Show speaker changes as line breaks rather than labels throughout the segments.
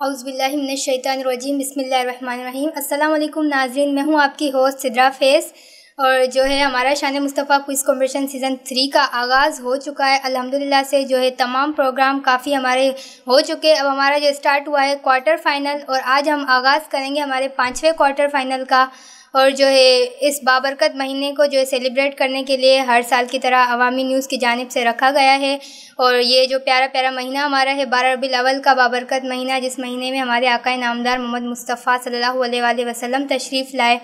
اعوذ باللہ من الشیطان الرجیم، بسم اللہ الرحمن الرحیم۔ السلام علیکم ناظرین، میں ہوں آپ کی ہوسٹ سدرا فیض، اور جو ہے ہمارا شان مصطفیٰ کوئز کمپٹیشن سیزن 3 کا آغاز ہو چکا ہے الحمدللہ سے۔ جو ہے تمام پروگرام کافی ہمارے ہو چکے، اب ہمارا جو اسٹارٹ ہوا ہے کوارٹر فائنل، اور آج ہم آغاز کریں گے ہمارے 5ویں کوارٹر فائنل کا۔ اور جو ہے اس بابرکت مہینے کو جو ہے سیلیبریٹ کرنے کے لیے ہر سال کی طرح عوامی نیوز کی جانب سے رکھا گیا ہے، اور یہ جو پیارا پیارا مہینہ ہمارا ہے 12 ربیع الاول کا بابرکت مہینہ، جس مہینے میں ہمارے آقائے نامدار محمد مصطفیٰ صلی اللہ علیہ وآلہ وسلم تشریف لائے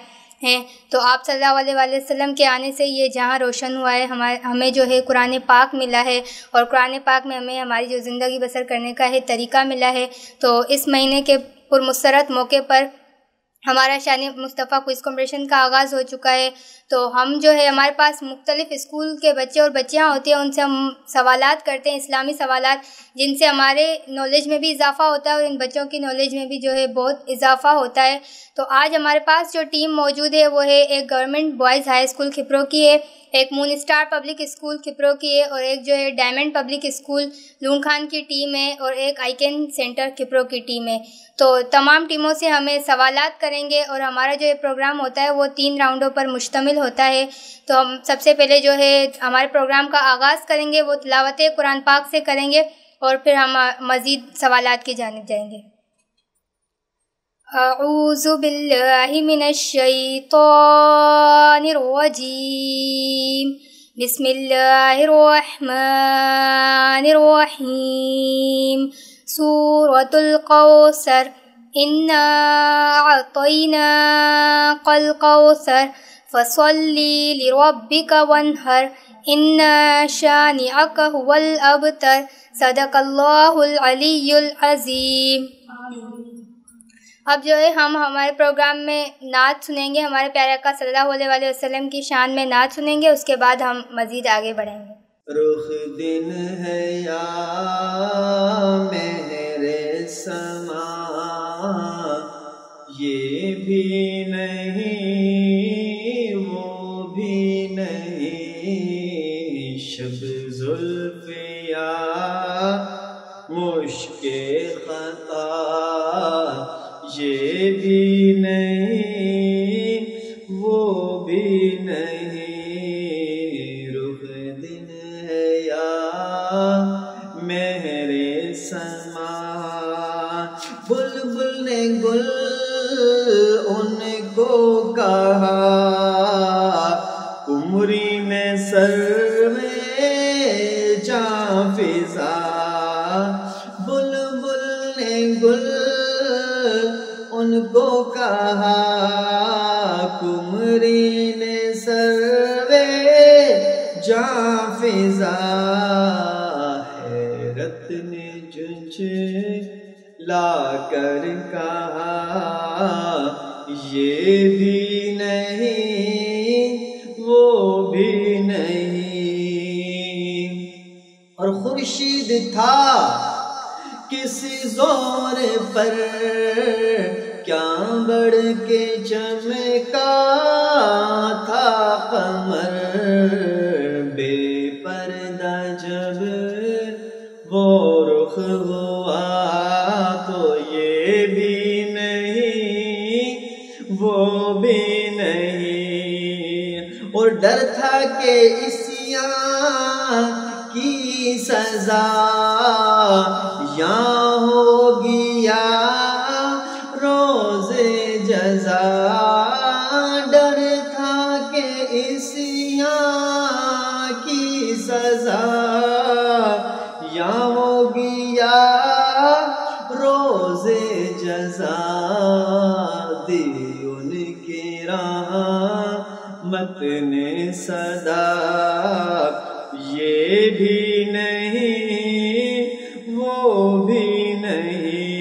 ہیں، تو آپ صلی اللہ علیہ وآلہ وسلم کے آنے سے یہ جہاں روشن ہوا ہے، ہمیں جو ہے قرآن پاک ملا ہے، اور قرآن پاک میں ہمیں ہماری جو زندگی بسر کرنے کا ہے طریقہ ملا ہے۔ تو اس مہینے کے پرمسرت موقع پر ہمارا شان مصطفیٰ کوئز کمپٹیشن کا آغاز ہو چکا ہے۔ تو ہم جو ہے ہمارے پاس مختلف اسکول کے بچے اور بچیاں ہوتی ہیں، ان سے ہم سوالات کرتے ہیں، اسلامی سوالات، جن سے ہمارے نالج میں بھی اضافہ ہوتا ہے اور ان بچوں کی نالج میں بھی جو ہے بہت اضافہ ہوتا ہے۔ تو آج ہمارے پاس جو ٹیم موجود ہے وہ ہے ایک گورنمنٹ بوائز ہائی اسکول کھپرو کی ہے، ایک مون اسٹار پبلک اسکول کھپرو کی ہے، اور ایک جو ہے diamond public school loan Khan کی ٹیم ہے، اور ایک آئیکن سینٹر کھپرو کی ٹیم ہے۔ تو تمام ٹیموں سے ہمیں سوالات کریں گے، اور ہمارا جو یہ پروگرام ہوتا ہے وہ 3 راؤنڈوں پر مشتمل ہوتا ہے۔ تو ہم سب سے پہلے جو ہے ہمارے پروگرام کا آغاز کریں گے وہ تلاوت قرآن پاک سے کریں گے، اور پھر ہم مزید سوالات کی جانب جائیں گے۔ اعوذ باللہ من الشیطان الرجیم، بسم اللہ الرحمن الرحیم۔ سورۃ الکوثر، انا اعطیناک الکوثر فصلی لربک وانحر، ان شانئک ھو الابتر۔ صدق اللہ العلی العظیم۔ اب جو ہے ہم ہمارے پروگرام میں نعت سنیں گے، ہمارے پیارے آقا صلی اللہ علیہ وآلہ وسلم کی شان میں نعت سنیں گے، اس کے بعد ہم مزید آگے بڑھیں گے۔
رخ دن ہے یا مہر سما، یہ بھی نہیں وہ بھی نہیں، شب زلف یا مشک خطا، یہ بھی نہیں وہ بھی نہیں، رخ دن ہے یا مہر سما۔ بلبل نے گل ان کو کہا، قمری نے سر میں جاں فضا، بلبل نے گل ان کو کہا، قمری نے سروے جاں فضا، حیرت نے جھنجھلا کر کہا، یہ بھی نہیں وہ بھی نہیں، اور خورشید تھا کس زور پر کیا بڑھ کے چمکا تھا قمر، بے پردہ جب وہ رخ ہوا تو یہ بھی نہیں وہ بھی نہیں، اور ڈر تھا کہ عصیاں کی سزا یا ہوگی یا روز جزا، ڈر تھا کہ عصیاں کی سزا یا ہوگی یا روز جزا، دی ان کی رحمت نے صدا، یہ بھی نہیں وہ بھی نہیں،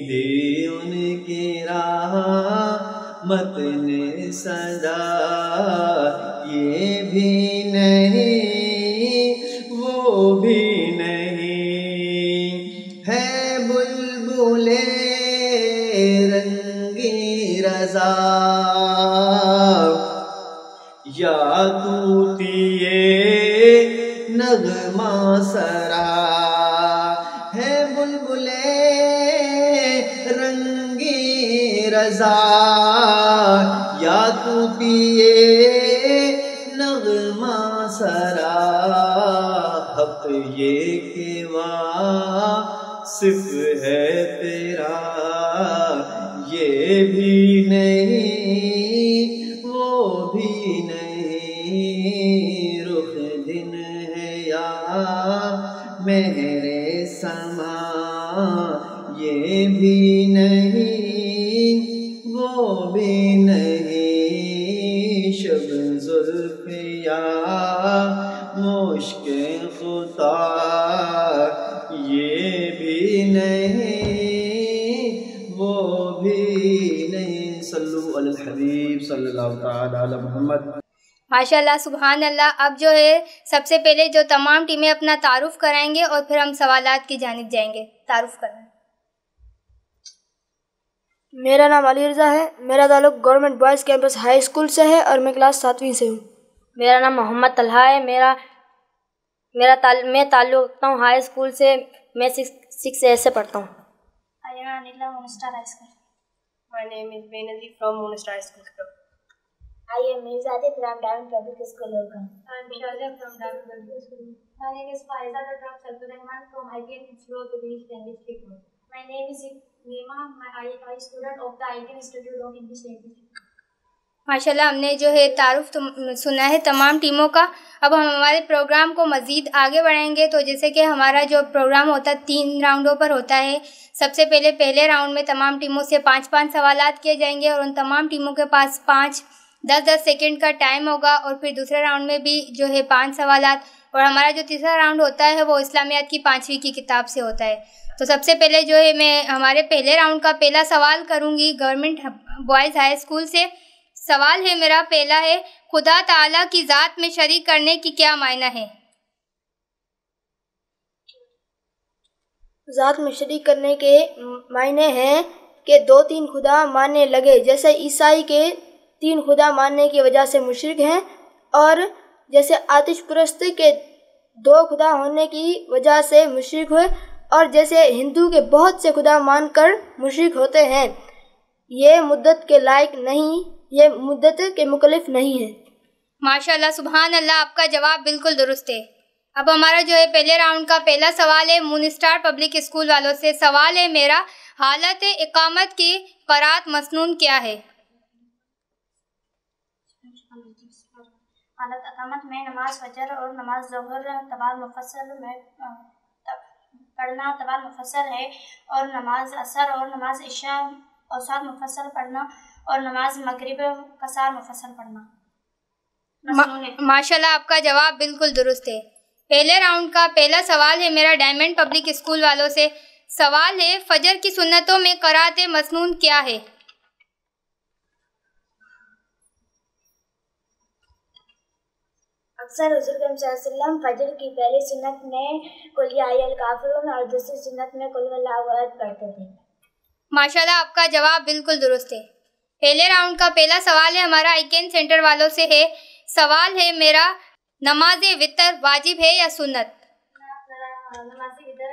دی ان کی رحمت نے صدا، یہ بھی نہیں وہ بھی نہیں، ہے بلبل رنگی رضا یا طوطیے نغمہ سرا، ہے بلبلے رنگی رضا یا تو پیے نغمہ سرا حق یہ کہ واصف ہے تیرا یہ بھی نہیں وہ بھی نہیں رخ دن ہے یا مہر سما یہ بھی نہیں وہ بھی نہیں شب زلف یا مشک خطا یہ بھی نہیں وہ بھی نہیں صلو علی الحبیب صلی اللہ تعالی علی محمد۔
ماشاء اللہ سبحان اللہ۔ اب جو ہے سب سے پہلے جو تمام ٹیمیں اپنا تعارف کرائیں گے اور پھر ہم سوالات کی جانب جائیں گے۔ تعارف کریں۔
میرا نام علی رضا ہے، میرا تعلق government boys campus high school سے ہے اور میں کلاس 7ویں سے ہوں۔
میرا نام محمد طلحہ ہے، میں تعلق رکھتا ہوں ہائی اسکول سے، میں 6A سے پڑھتا ہوں۔
My name is Benazir from Moonstar School.
I am Mirzade from Diamond Public School, Olkan.
I am Shazia from Diamond Public School. My name is Faiza from Salfurrahman from ITN Institute of English Language Tripura. My name is Neema. I student of the ITN Institute of English Language.
ماشاءاللہ ہم نے جو ہے تعارف سنا ہے تمام ٹیموں کا۔ اب ہم ہمارے پروگرام کو مزید آگے بڑھائیں گے۔ تو جیسے کہ ہمارا جو پروگرام ہوتا ہے 3 راؤنڈوں پر ہوتا ہے۔ سب سے پہلے راؤنڈ میں تمام ٹیموں سے 5 سوالات کیے جائیں گے اور ان تمام ٹیموں کے پاس 10 سیکنڈ کا ٹائم ہوگا، اور پھر دوسرے راؤنڈ میں بھی جو ہے 5 سوالات، اور ہمارا جو تیسرا راؤنڈ ہوتا ہے وہ اسلامیات کی 5ویں کی کتاب سے ہوتا ہے۔ تو سب سے پہلے جو ہے میں ہمارے پہلے راؤنڈ کا پہلا سوال کروں گی گورنمنٹ بوائز ہائی اسکول سے۔ سوال ہے میرا پہلا ہے، خدا تعالیٰ کی ذات میں شریک کرنے کی کیا معنی ہے؟
ذات میں شریک کرنے کے معنی ہیں کہ 2-3 خدا ماننے لگے، جیسے عیسائی کے 3 خدا ماننے کی وجہ سے مشرک ہیں، اور جیسے آتش پرست کے 2 خدا ہونے کی وجہ سے مشرک ہوئے، اور جیسے ہندو کے بہت سے خدا مان کر مشرک ہوتے ہیں۔ یہ مدت کے لائق نہیں، یہ مدت کے مکلف نہیں ہے۔
ماشاءاللہ سبحان اللہ، آپ کا جواب بالکل درست ہے۔ اب ہمارا جو ہے پہلے راؤنڈ کا پہلا سوال ہے مونسٹار پبلک اسکول والوں سے۔ سوال ہے میرا، حالت اقامت کی قرات مسنون کیا ہے؟
حالت اقامت میں نماز فجر اور نماز ظہر طوال مفصل میں پڑھنا طوال مفصل ہے، اور نماز عصر اور نماز عشاء اوسط مفصل پڑھنا، اور نماز مغرب قصار مفصل پڑھنا مسنون ہے۔
ماشاءاللہ آپ کا جواب بالکل درست ہے۔ پہلے راؤنڈ کا پہلا سوال ہے میرا ڈائمنڈ پبلک اسکول والوں سے۔ سوال ہے، فجر کی سنتوں میں قرات مسنون کیا ہے؟
اکثر حضور کریم صلی اللہ علیہ وسلم فجر کی پہلی سنت میں قل یا ایھا الکافرون اور دوسری سنت میں قل واللہ احد پڑھتے تھے۔
ماشاءاللہ آپ کا جواب بالکل درست ہے۔ پہلے راؤنڈ کا پہلا سوال ہے ہمارا آئیکن سینٹر والوں سے ہے۔ سوال ہے میرا، نماز وتر واجب ہے یا سنت؟
نماز وتر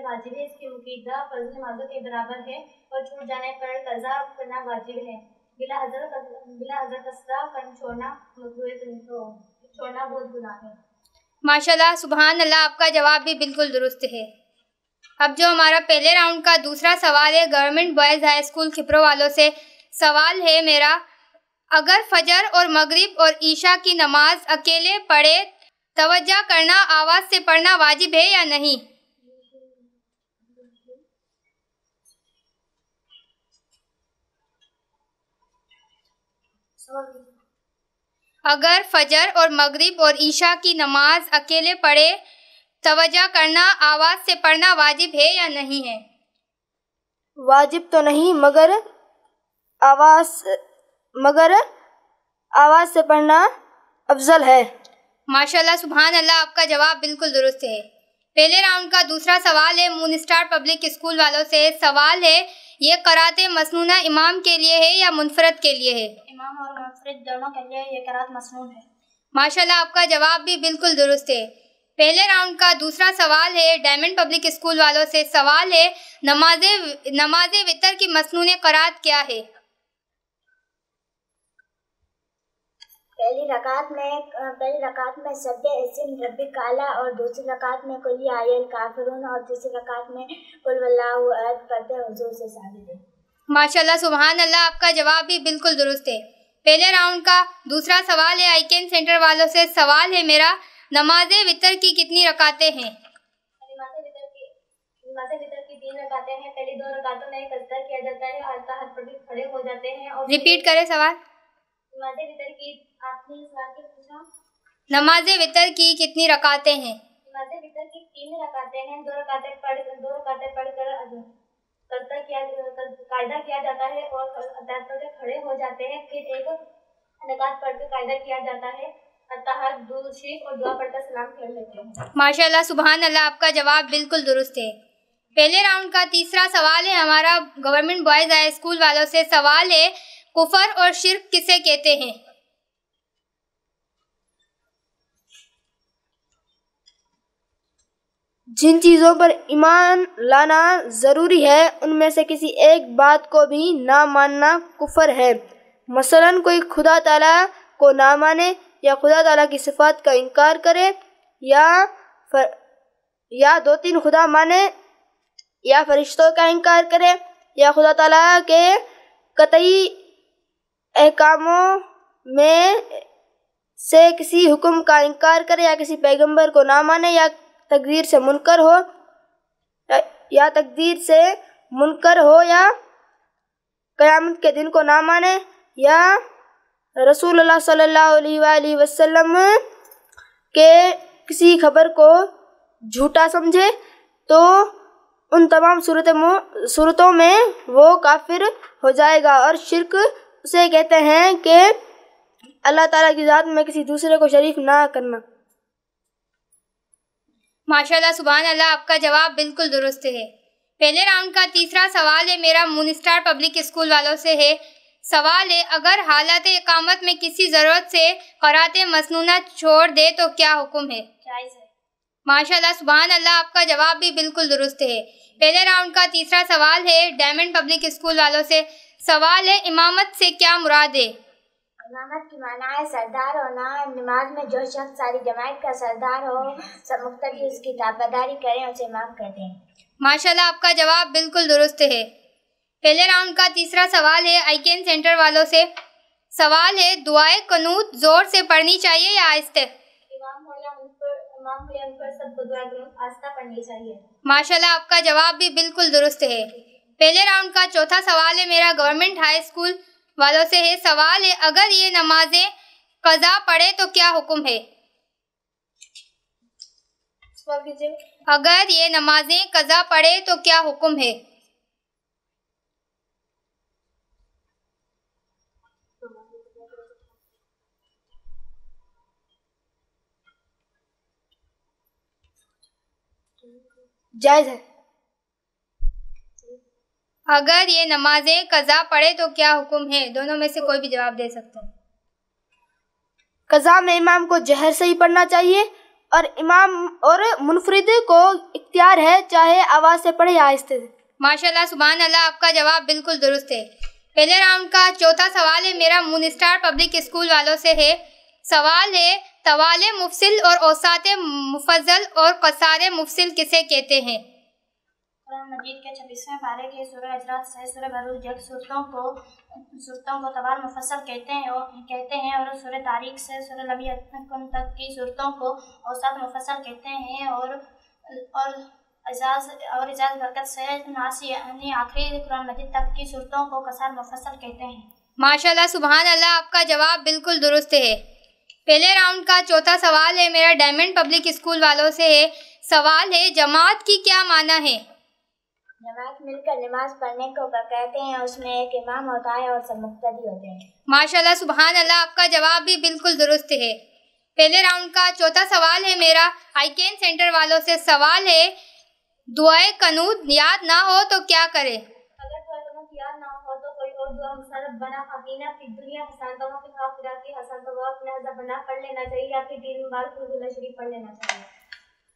واجب ہے، اس کی عقیدہ فرض نمازوں کے برابر ہے، اور چھوٹ جانے پر قضا کرنا واجب ہے۔ بلا حضر قصہ چھوڑنا بہت گناہ ہے۔
ماشاءاللہ سبحان اللہ، آپ کا جواب بھی بالکل درست ہے۔ اب جو ہمارا پہلے راؤنڈ کا دوسرا سوال ہے گورنمنٹ بوائز ہائی اسکول کھپرو والوں سے۔ سوال ہے میرا، اگر فجر اور مغرب اور عشاء کی نماز اکیلے پڑھے توجہ کرنا آواز سے پڑھنا واجب ہے یا نہیں؟ اگر فجر اور مغرب اور عشاء کی نماز اکیلے پڑھے توجہ کرنا آواز سے پڑھنا واجب ہے یا نہیں ہے؟
واجب تو نہیں، مگر آواز سے پڑھنا افضل ہے۔
ماشاءاللہ سبحان اللہ، آپ کا جواب بالکل درست ہے۔ پہلے راؤنڈ کا دوسرا سوال ہے مونسٹار پبلک اسکول والوں سے۔ سوال ہے، یہ قرات مسنونہ امام کے لیے ہے یا منفرد کے لیے ہے؟
امام اور منفرد دونوں کے لیے یہ قرات مسنون ہے۔
ماشاءاللہ آپ کا جواب بھی بالکل درست ہے۔ پہلے راؤنڈ کا دوسرا سوال ہے ڈائمنڈ پبلک اسکول والوں سے. سوال ہے نماز وتر کی مسنون قرات کیا ہے؟
پہلی رکعت میں سبح اسم ربک اعلیٰ اور دوسری رکعت میں قل یا ایھا الکافرون اور تیسری رکعت میں قل واللہ احد پڑھتے حضور سے ثابت ہے.
ماشاءاللہ سبحان اللہ، آپ کا جواب بھی بالکل درست ہے. پہلے راؤنڈ کا دوسرا سوال ہے آئیکن سینٹر والوں سے. سوال ہے میرا نماز وتر کی کتنی رکعتیں ہیں؟
نماز وتر کی 3 رکعتیں ہیں. پہلی 2 رکعتوں میں سجدہ کیا جاتا ہے اور تہجد پڑھ کے کھڑے ہو جاتے ہیں. اور
ریپیٹ کریں سوال.
نماز وتر کی آپ نے سوال کیا پوچھا؟
نماز وتر کی کتنی رکعتیں ہیں؟
نماز وتر کی 3 رکعتیں ہیں. 2 رکعتیں پڑھ کر قاعدہ کیا جاتا ہے اور تہجد پڑھ کے کھڑے ہو جاتے ہیں. پھر ایک رکعت پڑھ کے قاعدہ کیا جاتا ہے، تہجد درود شریف اور دعا پڑھ کر سلام پھیر لیتے ہیں.
ماشاءاللہ سبحان اللہ، آپ کا جواب بالکل درست ہے. پہلے راؤنڈ کا تیسرا سوال ہے ہمارا گورنمنٹ بوائز ہائی اسکول والوں سے. سوال ہے کفر اور شرک کسے کہتے ہیں؟
جن چیزوں پر ایمان لانا ضروری ہے ان میں سے کسی ایک بات کو بھی نہ ماننا کفر ہے. مثلاً کوئی خدا تعالیٰ کو نہ مانے یا خدا تعالیٰ کی صفات کا انکار کرے یا 2-3 خدا مانے یا فرشتوں کا انکار کرے یا خدا تعالیٰ کے قطعی احکاموں میں سے کسی حکم کا انکار کرے یا کسی پیغمبر کو نہ مانے یا تقدیر سے منکر ہو یا قیامت کے دن کو نہ مانے یا رسول اللہ صلی اللہ علیہ وآلہ وسلم کے کسی خبر کو جھوٹا سمجھے تو ان تمام صورتوں میں وہ کافر ہو جائے گا. اور شرک اسے کہتے ہیں کہ اللہ تعالیٰ کی ذات میں کسی دوسرے کو شریک نہ کرنا.
ماشاءاللہ سبحان اللہ، آپ کا جواب بالکل درست ہے. پہلے راؤنڈ کا تیسرا سوال ہے میرا مون اسٹار پبلک اسکول والوں سے ہے. سوال ہے اگر حالت اقامت میں کسی ضرورت سے قرات مسنونہ چھوڑ دے تو کیا حکم ہے؟
جائز ہے.
ماشاءاللہ سبحان اللہ، آپ کا جواب بھی بالکل درست ہے. پہلے راؤنڈ کا تیسرا سوال ہے ڈائمنڈ پبلک اسکول والوں سے. سوال ہے امامت سے کیا مراد ہے؟
امامت کی معنی ہے سردار ہونا. نماز میں جو شخص ساری جماعت کا سردار ہو، سب مقتدی اس کی تابعداری کریں، اسے امام کہتے ہیں.
ماشاءاللہ آپ کا جواب بالکل درست ہے. پہلے راؤنڈ کا تیسرا سوال ہے آئیکن سینٹر والوں سے. سوال ہے دعائے قنوت زور سے پڑھنی چاہیے یا آہستہ؟
امام ہو یا ان پر سب کو دعائے قنوت آہستہ پڑھنی چاہیے.
ماشاءاللہ آپ کا جواب بھی بالکل درست ہے. پہلے راؤنڈ کا چوتھا سوال ہے میرا گورنمنٹ ہائی اسکول والوں سے ہے. سوال ہے اگر یہ نمازیں قضا پڑھے تو کیا حکم ہے؟ اگر یہ نمازیں قضا پڑھے تو کیا حکم ہے؟
جائز ہے.
اگر یہ نمازیں قضا پڑھے تو کیا حکم ہے؟ دونوں میں سے کوئی بھی جواب دے سکتے ہیں.
قضا میں امام کو جہر سے ہی پڑھنا چاہیے اور امام اور منفرد کو اختیار ہے چاہے آواز سے پڑھے یا آہستہ سے.
ماشاءاللہ سبحان اللہ، آپ کا جواب بالکل درست ہے. پہلے راؤنڈ کا چوتھا سوال ہے میرا مون اسٹار پبلک اسکول والوں سے ہے. سوال ہے طوال مفصل اور اوساط مفضل اور قصار مفصل کسے کہتے ہیں؟
قرآن مجید کے 26ویں پارے کے سورہ حجرات سے سورہ بروج جگ صورتوں کو طوال مفصل کہتے ہیں اور سورہ طارق سے سورہ لم یکن تک کی صورتوں کو اوساط مفصل کہتے ہیں اور اعزاز برکت سے ناس یعنی آخری قرآن مجید تک کی صورتوں کو قصار مفصل کہتے ہیں.
ماشاءاللہ سبحان اللہ، آپ کا جواب بالکل درست ہے. پہلے راؤنڈ کا چوتھا سوال ہے میرا ڈائمنڈ پبلک اسکول والوں سے ہے. سوال ہے جماعت کی کیا معنی ہے؟
جماعت مل کر نماز پڑھنے کو کہتے ہیں، اس میں ایک امام ہوتا ہے اور سب مقتدی ہوتے ہیں.
ماشاءاللہ سبحان اللہ، آپ کا جواب بھی بالکل درست ہے. پہلے راؤنڈ کا چوتھا سوال ہے میرا آئیکن سینٹر والوں سے. سوال ہے دعائے قنوت یاد نہ ہو تو کیا کرے؟
اگر دعائے قنوت یاد نہ ہو تو کوئی اور دعا مصرف بنا حقینہ فی دنیا حسنۃ و فی الآخرۃ حسنۃ و قنا عذاب النار پڑھ لینا چاہیے یا پھر دین مبارک اللہ شریف پڑھ لینا چاہیے.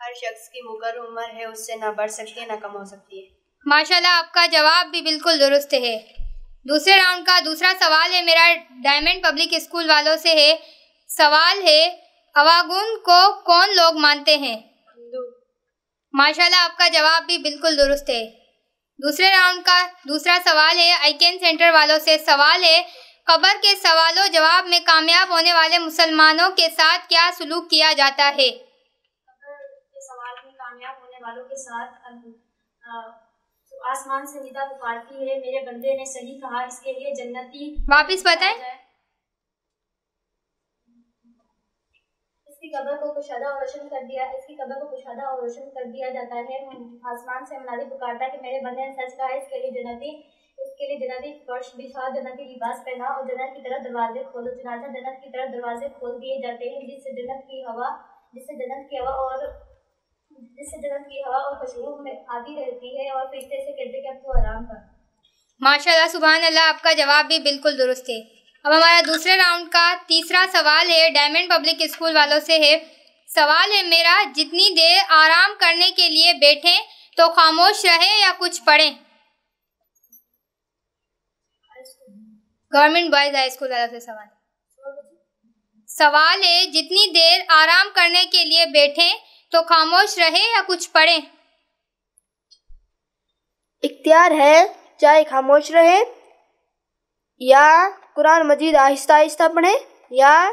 ہر شخص کی مقرر عمر ہے، اس سے نہ بڑھ سکتی ہے نہ کم ہو سکتی ہے۔
ماشاءاللہ، آپ کا جواب بھی بالکل درست ہے۔ دوسرے راؤنڈ کا دوسرا سوال ہے میرا ڈائمنڈ پبلک اسکول والوں سے ہے۔ سوال ہے اواگون کو کون لوگ مانتے ہیں؟
ہندو۔
ماشاءاللہ، آپ کا جواب بھی بالکل درست ہے۔ دوسرے راؤنڈ کا دوسرا سوال ہے آئیکن سینٹر والوں سے۔ سوال ہے قبر کے سوال و جواب میں کامیاب ہونے والے مسلمانوں کے ساتھ کیا سلوک کیا جاتا ہے؟
قبر کے سوال میں کامیاب ہونے والوں کے ساتھ آسمان سے ندا پکارتی ہے، میرے بندے نے صحیح کہا، اس کے لیے جنتی
واپس بتائیں۔
اس کی قبر کو کشادہ اور روشن کر دیا، اس کی قبر کو کشادہ اور روشن کر دیا جاتا ہے۔ آسمان سے منادی پکارتا ہے کہ میرے بندے نے سچ کہا، اس کے لیے جنتی فرش بچھا، جنتی لباس پہنا اور جنت کی طرف دروازے کھولو۔ چنانچہ جنت کی طرف دروازے کھول دیے جاتے ہیں، جس سے جنت کی ہوا اور خوشبو میں آتی رہتی ہے، اور فرشتے سے کہتے کہ اب تو آرام کر۔
ماشاءاللہ، سبحان اللہ، آپ کا جواب بھی بالکل درست ہے۔ اب ہمارا دوسرے راؤنڈ کا تیسرا سوال ہے ڈائمنڈ پبلک اسکول والوں سے ہے۔ سوال ہے میرا جتنی دیر آرام کرنے کے لیے بیٹھیں تو خاموش رہے یا کچھ پڑھیں؟ گورنمنٹ بوائز ہائی اسکول والوں سے سوال ہے جتنی دیر آرام کرنے کے لیے بیٹھیں تو خاموش رہے یا کچھ پڑھیں؟
اختیار ہے، چاہے خاموش رہے یا قرآن مجید آہستہ آہستہ پڑھیں یا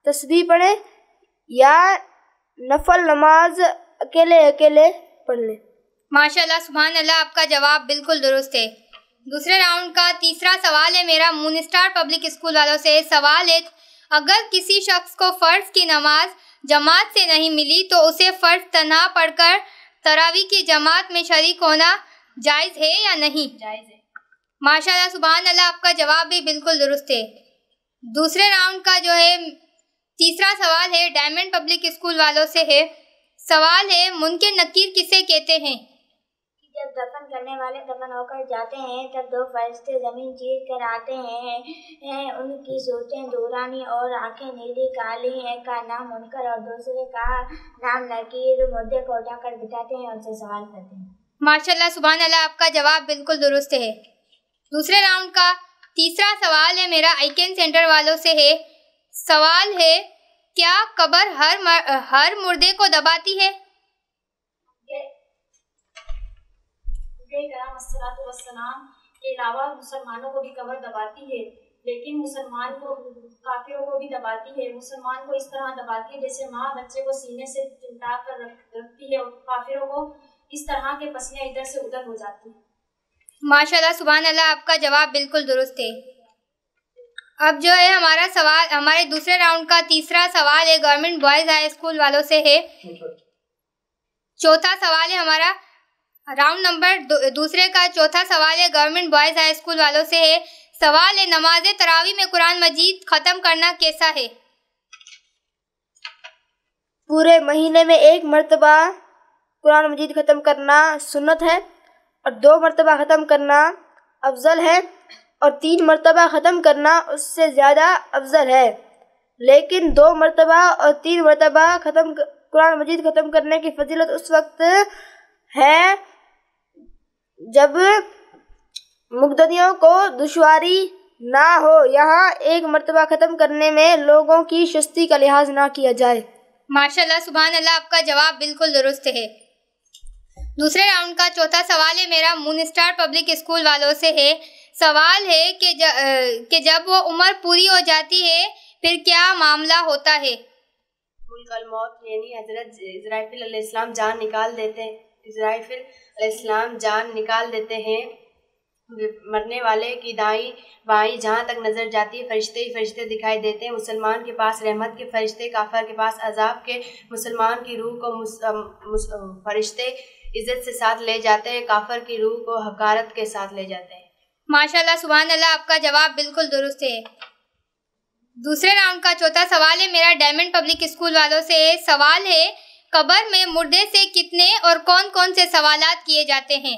تسبیح پڑھیں یا نفل نماز اکیلے پڑھ لیں۔
ماشاءاللہ، سبحان اللہ، آپ کا جواب بالکل درست ہے۔ دوسرے راؤنڈ کا تیسرا سوال ہے میرا مون اسٹار پبلک اسکول والوں سے۔ سوال ہے اگر کسی شخص کو فرض کی نماز جماعت سے نہیں ملی تو اسے فرض تنہا پڑھ کر تراویح کی جماعت میں شریک ہونا جائز ہے یا نہیں؟
جائز ہے۔
ماشاءاللہ، سبحان اللہ، آپ کا جواب بھی بالکل درست ہے۔ دوسرے راؤنڈ کا جو ہے تیسرا سوال ہے ڈائمنڈ پبلک اسکول والوں سے ہے۔ سوال ہے منکر نکیر کسے کہتے ہیں؟
جب دفن کرنے والے دفن ہو کر جاتے ہیں تب دو فرشتے زمین چیر کر آتے ہیں، ان کی صورتیں دورانی اور آنکھیں نیلی کالی ہیں، ایک کا نام منکر اور دوسرے کا نام نکیر، مردے کو اٹھا کر بٹھاتے ہیں اور ان سے سوال کرتے ہیں۔
ماشاءاللہ، سبحان اللہ، آپ کا جواب بالکل درست ہے۔ دوسرے راؤنڈ کا تیسرا سوال ہے میرا آئیکن سینٹر والوں سے ہے۔ سوال ہے کیا قبر ہر مردے کو دباتی ہے؟
کرام الصلاۃ والسلام کے علاوہ مسلمانوں کو بھی قبر دباتی ہے، لیکن مسلمان کو کافروں کو بھی دباتی ہے۔ مسلمان کو اس طرح دباتی ہے جیسے ماں بچے کو سینے سے چمٹا کر رکھتی ہے، اور کافروں کو اس طرح کے پسیاں ادھر سے ادھر ہو جاتی ہیں۔
ماشاءاللہ، سبحان اللہ، آپ کا جواب بالکل درست ہے۔ اب جو ہے ہمارا سوال ہمارے دوسرے راؤنڈ کا تیسرا سوال ہے گورنمنٹ بوائز ہائی اسکول والوں سے ہے۔ چوتھا سوال ہے ہمارا راؤنڈ نمبر دوسرے کا چوتھا سوال ہے گورنمنٹ بوائز ہائی اسکول والوں سے ہے۔ سوال ہے نماز تراویح میں قرآن مجید ختم کرنا کیسا ہے؟
پورے مہینے میں ایک مرتبہ قرآن مجید ختم کرنا سنت ہے، اور 2 مرتبہ ختم کرنا افضل ہے، اور 3 مرتبہ ختم کرنا اس سے زیادہ افضل ہے۔ لیکن 2 مرتبہ اور 3 مرتبہ قرآن مجید ختم کرنے کی فضیلت اس وقت ہے جب مقتدیوں کو دشواری نہ ہو، یہاں 1 مرتبہ ختم کرنے میں لوگوں کی سستی کا لحاظ نہ کیا جائے۔
ماشاءاللہ، سبحان اللہ، آپ کا جواب بالکل درست ہے۔ دوسرے راؤنڈ کا چوتھا سوال ہے میرا مون اسٹار پبلک اسکول والوں سے ہے۔ سوال ہے کہ جب وہ عمر پوری ہو جاتی ہے پھر کیا معاملہ ہوتا ہے؟
ملک الموت یعنی حضرت اسرافیل علیہ السلام جان نکال دیتے ہیں۔ مرنے والے کی دائیں بائیں جہاں تک نظر جاتی ہے فرشتے ہی فرشتے دکھائی دیتے ہیں۔ مسلمان کے پاس رحمت کے فرشتے، کافر کے پاس عذاب کے۔ مسلمان کی روح کو فرشتے عزت سے ساتھ لے جاتے ہیں، کافر کی روح کو حقارت کے ساتھ لے جاتے ہیں۔
ماشاءاللہ، سبحان اللہ، آپ کا جواب بالکل درست ہے۔ دوسرے راؤنڈ کا چوتھا سوال ہے میرا ڈائمنڈ پبلک اسکول والوں سے۔ سوال ہے قبر میں مردے سے کتنے اور کون کون سے سوالات کیے جاتے ہیں؟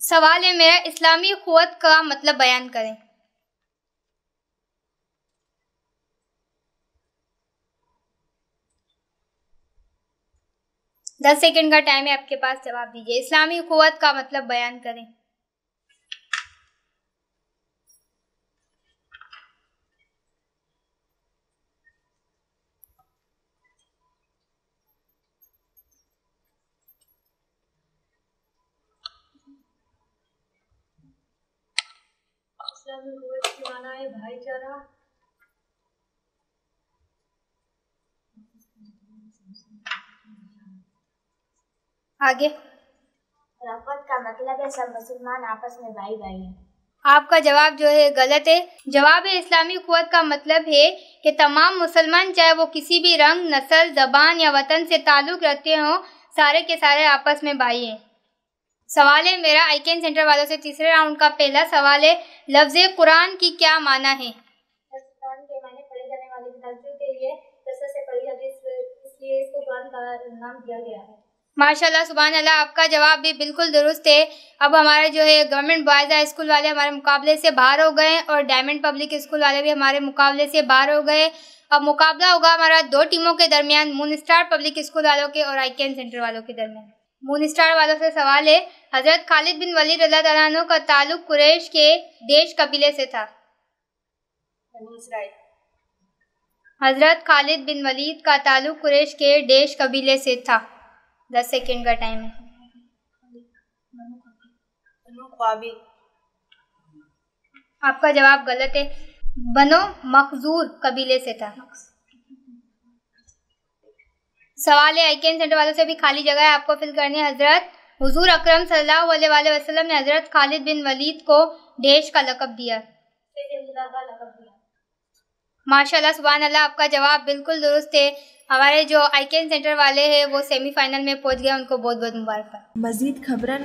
سوال ہے میرا، اسلامی قوت کا مطلب بیان کریں۔ دس سیکنڈ کا ٹائم ہے آپ کے پاس، جواب دیجیے۔ اسلامی قوت کا مطلب بیان کریں۔
اسلامی قوت کی معنی ہے بھائی چارہ،
آگے۔
رفت کا مطلب ہے سب مسلمان آپس میں بھائی بھائی ہیں۔
آپ کا جواب جو ہے غلط ہے۔ جواب ہے اسلامی قوت کا مطلب ہے کہ تمام مسلمان چاہے وہ کسی بھی رنگ، نسل، زبان یا وطن سے تعلق رکھتے ہوں، سارے کے سارے آپس میں بھائی ہیں۔ سوال ہے میرا آئیکن سینٹر والوں سے تیسرے راؤنڈ کا پہلا سوال ہے، لفظ قرآن کی کیا معنی ہے؟
قرآن کے معنی پڑھے جانے والی کتاب کے لیے کثرت سے پڑھی جاتی ہے، اس لیے اس کو قرآن کا نام دیا گیا ہے۔
ماشاءاللہ، سبحان اللہ، آپ کا جواب بھی بالکل درست ہے۔ اب ہمارے جو ہے گورنمنٹ بوائز ہائی اسکول والے ہمارے مقابلے سے باہر ہو گئے اور ڈائمنڈ پبلک اسکول والے بھی ہمارے مقابلے سے باہر ہو گئے۔ اب مقابلہ ہوگا ہمارا دو ٹیموں کے درمیان، مون اسٹار پبلک اسکول والوں کے اور آئیکن سینٹر والوں کے درمیان۔ مون اسٹار والوں سے سوال ہے، حضرت خالد بن ولید رضی اللہ عنہ کا تعلق قریش کے دیش قبیلے سے تھا؟ حضرت خالد بن ولید کا تعلق قریش کے دیش قبیلے سے تھا۔ 10 سیکنڈ کا ٹائم ہے۔ آپ کا جواب غلط ہے، بنو مخزور قبیلے سے تھا۔ سوال ہے آئیکن سینٹر والوں سے بھی خالی جگہ ہے، آپ کو فل کرنی ہے۔ حضرت حضور اکرم صلی اللہ علیہ وآلہ وسلم نے حضرت خالد بن ولید کو دیش کا لقب دیا۔ ماشاءاللہ، سبحان اللہ، آپ کا جواب بالکل درست ہے۔ ہمارے جو آئیکن سینٹر والے ہیں وہ سیمی فائنل میں پہنچ گئے، ان کو بہت بہت مبارکباد۔
مزید خبرن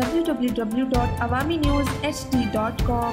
www.awamiNewsHD.com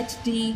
HD।